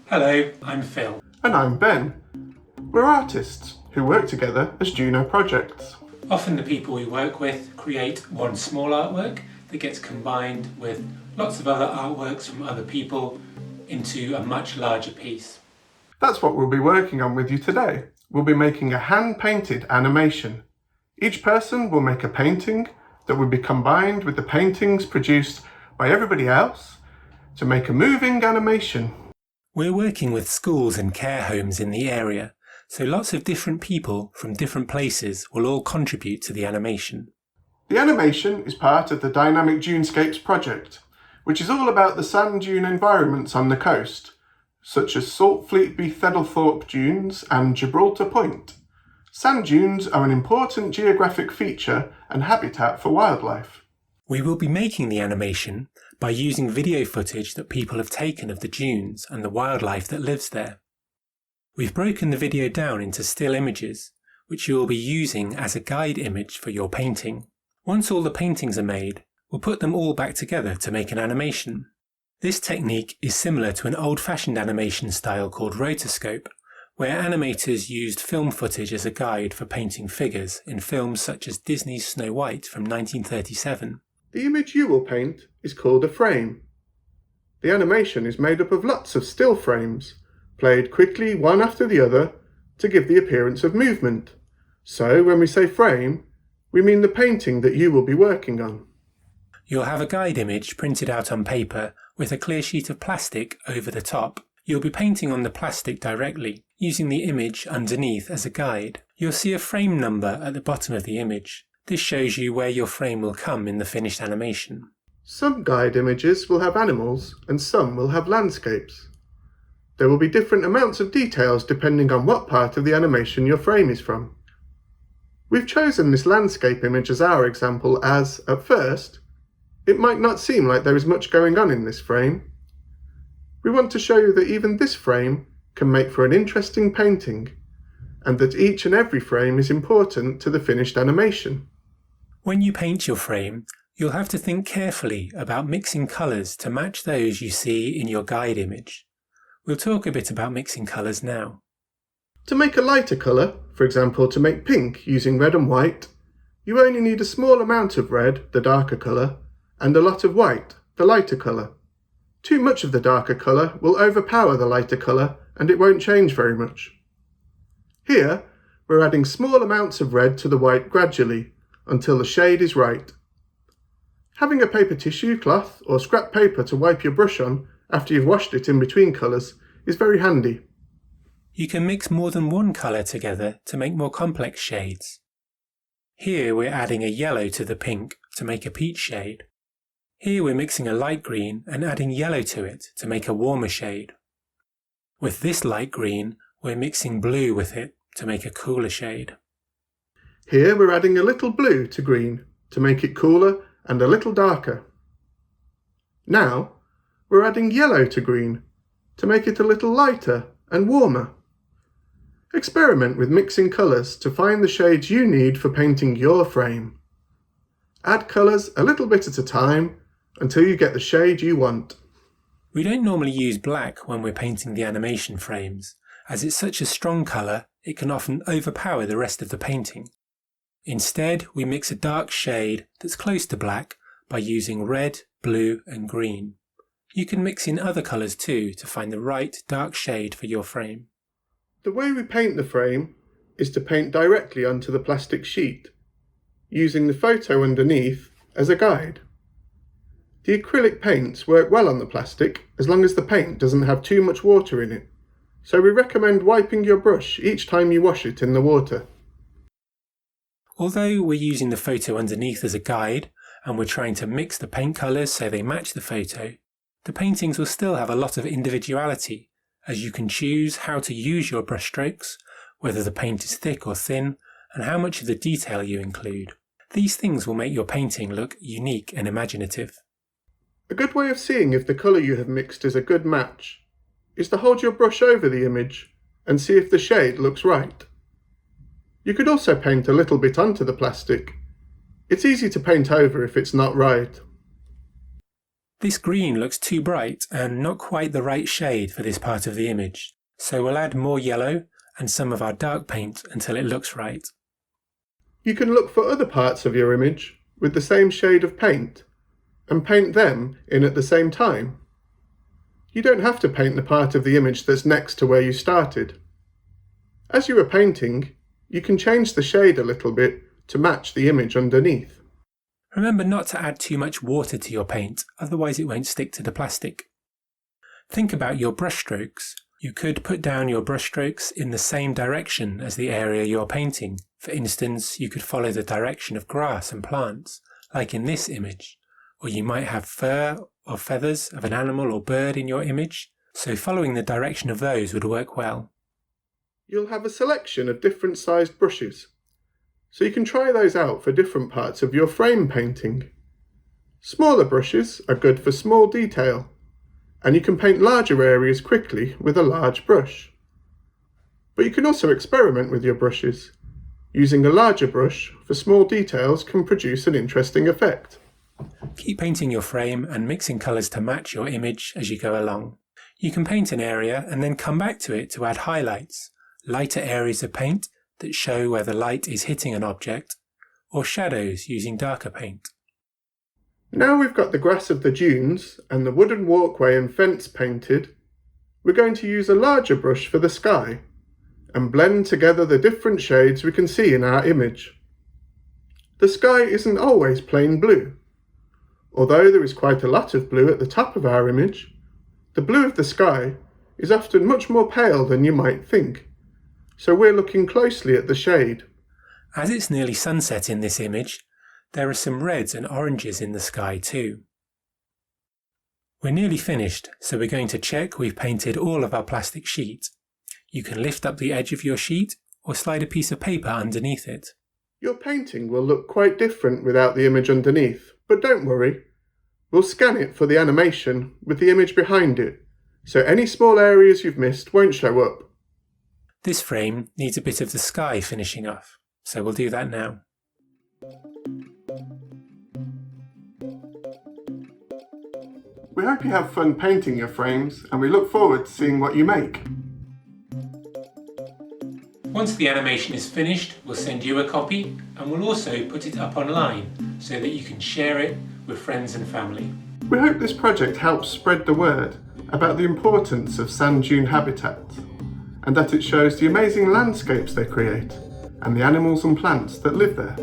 Hello, I'm Phil. And I'm Ben. We're artists who work together as Juneau Projects. Often the people we work with create one small artwork that gets combined with lots of other artworks from other people into a much larger piece. That's what we'll be working on with you today. We'll be making a hand-painted animation. Each person will make a painting that will be combined with the paintings produced by everybody else to make a moving animation. We're working with schools and care homes in the area, so lots of different people from different places will all contribute to the animation. The animation is part of the dynamic Dunescapes project, which is all about the sand dune environments on the coast, such as Saltfleetby-Theddlethorpe dunes and Gibraltar Point. Sand dunes are an important geographic feature and habitat for wildlife. We will be making the animation by using video footage that people have taken of the dunes and the wildlife that lives there. We've broken the video down into still images, which you will be using as a guide image for your painting. Once all the paintings are made, we'll put them all back together to make an animation. This technique is similar to an old-fashioned animation style called rotoscope, where animators used film footage as a guide for painting figures in films such as Disney's Snow White from 1937. The image you will paint is called a frame. The animation is made up of lots of still frames, played quickly one after the other to give the appearance of movement. So when we say frame, we mean the painting that you will be working on. You'll have a guide image printed out on paper with a clear sheet of plastic over the top. You'll be painting on the plastic directly, using the image underneath as a guide. You'll see a frame number at the bottom of the image. This shows you where your frame will come in the finished animation. Some guide images will have animals and some will have landscapes. There will be different amounts of details depending on what part of the animation your frame is from. We've chosen this landscape image as our example as, at first, it might not seem like there is much going on in this frame. We want to show you that even this frame can make for an interesting painting, and that each and every frame is important to the finished animation. When you paint your frame, you'll have to think carefully about mixing colours to match those you see in your guide image. We'll talk a bit about mixing colours now. To make a lighter colour, for example to make pink using red and white, you only need a small amount of red, the darker colour, and a lot of white, the lighter colour. Too much of the darker colour will overpower the lighter colour and it won't change very much. Here, we're adding small amounts of red to the white gradually, until the shade is right. Having a paper tissue, cloth or scrap paper to wipe your brush on after you've washed it in between colours is very handy. You can mix more than one colour together to make more complex shades. Here we're adding a yellow to the pink to make a peach shade. Here we're mixing a light green and adding yellow to it to make a warmer shade. With this light green, we're mixing blue with it to make a cooler shade. Here we're adding a little blue to green to make it cooler and a little darker. Now we're adding yellow to green to make it a little lighter and warmer. Experiment with mixing colours to find the shades you need for painting your frame. Add colours a little bit at a time until you get the shade you want. We don't normally use black when we're painting the animation frames, as it's such a strong colour it can often overpower the rest of the painting. Instead, we mix a dark shade that's close to black by using red, blue and green. You can mix in other colours too to find the right dark shade for your frame. The way we paint the frame is to paint directly onto the plastic sheet, using the photo underneath as a guide. The acrylic paints work well on the plastic as long as the paint doesn't have too much water in it, so we recommend wiping your brush each time you wash it in the water. Although we're using the photo underneath as a guide and we're trying to mix the paint colours so they match the photo, the paintings will still have a lot of individuality, as you can choose how to use your brushstrokes, whether the paint is thick or thin, and how much of the detail you include. These things will make your painting look unique and imaginative. A good way of seeing if the colour you have mixed is a good match is to hold your brush over the image and see if the shade looks right. You could also paint a little bit onto the plastic. It's easy to paint over if it's not right. This green looks too bright and not quite the right shade for this part of the image, so we'll add more yellow and some of our dark paint until it looks right. You can look for other parts of your image with the same shade of paint and paint them in at the same time. You don't have to paint the part of the image that's next to where you started. As you are painting, you can change the shade a little bit to match the image underneath. Remember not to add too much water to your paint, otherwise it won't stick to the plastic. Think about your brush strokes. You could put down your brush strokes in the same direction as the area you're painting. For instance, you could follow the direction of grass and plants, like in this image, or you might have fur or feathers of an animal or bird in your image, so following the direction of those would work well. You'll have a selection of different sized brushes, so you can try those out for different parts of your frame painting. Smaller brushes are good for small detail, and you can paint larger areas quickly with a large brush. But you can also experiment with your brushes. Using a larger brush for small details can produce an interesting effect. Keep painting your frame and mixing colours to match your image as you go along. You can paint an area and then come back to it to add highlights, lighter areas of paint that show where the light is hitting an object, or shadows using darker paint. Now we've got the grass of the dunes and the wooden walkway and fence painted, we're going to use a larger brush for the sky and blend together the different shades we can see in our image. The sky isn't always plain blue. Although there is quite a lot of blue at the top of our image, the blue of the sky is often much more pale than you might think. So we're looking closely at the shade. As it's nearly sunset in this image, there are some reds and oranges in the sky too. We're nearly finished, so we're going to check we've painted all of our plastic sheet. You can lift up the edge of your sheet or slide a piece of paper underneath it. Your painting will look quite different without the image underneath, but don't worry. We'll scan it for the animation with the image behind it, so any small areas you've missed won't show up. This frame needs a bit of the sky finishing off, so we'll do that now. We hope you have fun painting your frames and we look forward to seeing what you make. Once the animation is finished, we'll send you a copy and we'll also put it up online so that you can share it with friends and family. We hope this project helps spread the word about the importance of sand dune habitats, and that it shows the amazing landscapes they create and the animals and plants that live there.